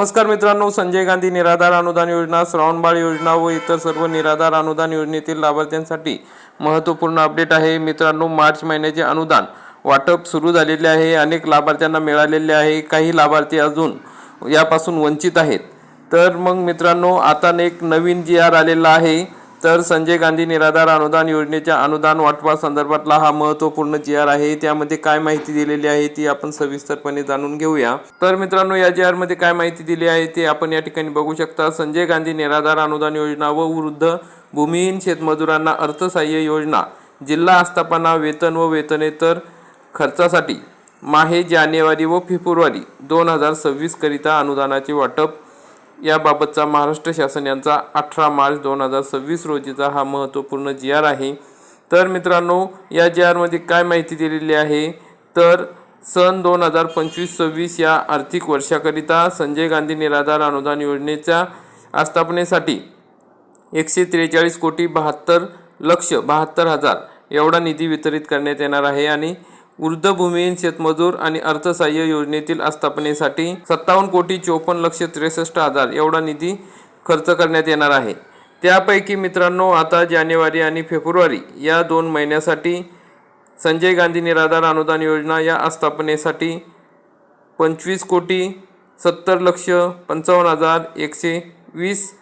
नमस्कार मित्रांनो, संजय गांधी निराधार अनुदान योजना, श्रावणबाळ योजना व इतर सर्व निराधार अनुदान योजनेतील लाभार्थ्यांसाठी महत्त्वपूर्ण अपडेट आहे। मित्रांनो, मार्च महिन्याचे अनुदान वाटप सुरू झालेले आहे। अनेक लाभार्थ्यांना मिळालेले आहे, काही लाभार्थी अजून यापासून वंचित आहेत। तर मग मित्रांनो, आता एक नवीन GR आलेला आहे। तर संजय गांधी निराधार अनुदान योजनेच्या अनुदान वाटपासंदर्भातला हा महत्त्वपूर्ण GR आहे। त्यामध्ये काय माहिती दिलेली आहे ती आपण सविस्तरपणे जाणून घेऊया। तर मित्रांनो, या GR मध्ये काय माहिती दिली आहे ते आपण या ठिकाणी बघू शकता। संजय गांधी निराधार अनुदान योजना व वृद्ध भूमिहीन शेतमजुरांना अर्थसहाय्य योजना, जिल्हा आस्थापना वेतन व वेतनेतर खर्चासाठी माहे जानेवारी व फेब्रुवारी 2026 करिता अनुदानाचे वाटप याबाबतचा महाराष्ट्र शासन यांचा 18 मार्च 2026 रोजीचा हा महत्त्वपूर्ण GR आहे। तर मित्रांनो, या GR मध्ये काय माहिती दिलेली आहे तर सन 2025-26 या आर्थिक वर्षाकरिता संजय गांधी निराधार अनुदान योजनेच्या आस्थापनेसाठी 143,72,72,000 एवढा निधी वितरित करण्यात येणार आहे आणि वृद्ध भूमिहीन शेतमजूर आणि अर्थसहाय्य योजनेतील आस्थापनेसाठी 57,54,63,000 एवढा निधी खर्च करण्यात येणार आहे। त्यापैकी मित्रांनो, आता जानेवारी आणि फेब्रुवारी या 2 महिन्यासाठी संजय गांधी निराधार अनुदान योजना या आस्थापनेसाठी 25,70,55,120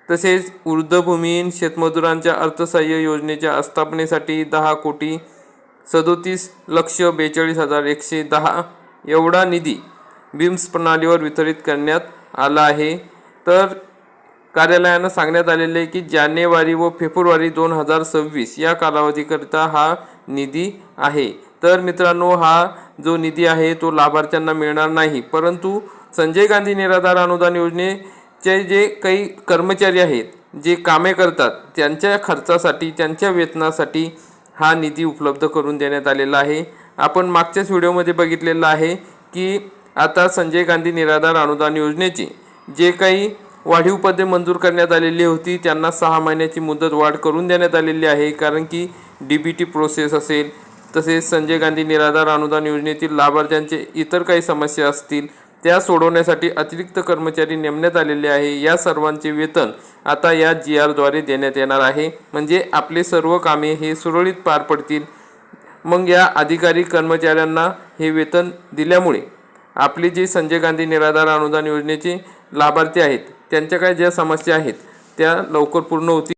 तसेच वृद्ध भूमिहीन शेतमजुरांच्या अर्थसहाय्य योजनेच्या आस्थापनेसाठी 10,37,42,110 एवढा निधी BIMS प्रणालीवर वितरित करण्यात आला आहे। तर कार्यालयानं सांगण्यात आलेले आहे की जानेवारी व फेब्रुवारी 2026 या कालावधीकरिता हा निधी आहे। तर मित्रांनो, हा जो निधी आहे तो लाभार्थ्यांना मिळणार नाही, परंतु संजय गांधी निराधार अनुदान योजनेचे जे काही कर्मचारी आहेत, जे कामे करतात, त्यांच्या खर्चासाठी, त्यांच्या वेतनासाठी हा निधी उपलब्ध करून देण्यात आलेला आहे। आपण मागच्याच व्हिडिओमध्ये बघितलेलं आहे की आता संजय गांधी निराधार अनुदान योजनेचे जे काही वाढीव पदे मंजूर करण्यात आलेली होती त्यांना 6 महिन्याची मुदत वाढ करून देण्यात आलेली आहे, कारण की DBT प्रोसेस असेल, तसेच संजय गांधी निराधार अनुदान योजनेतील लाभार्थ्यांचे इतर काही समस्या असतील त्या सोडवण्यासाठी अतिरिक्त कर्मचारी नेमण्यात आलेले आहे। या सर्वांचे वेतन आता या GR द्वारे देण्यात येणार आहे, म्हणजे आपले सर्व कामे हे सुरळीत पार पडतील। मग या अधिकारी कर्मचाऱ्यांना हे वेतन दिल्यामुळे आपले जे संजय गांधी निराधार अनुदान योजनेचे लाभार्थी आहेत त्यांच्या काही ज्या समस्या आहेत त्या लवकर पूर्ण होतील।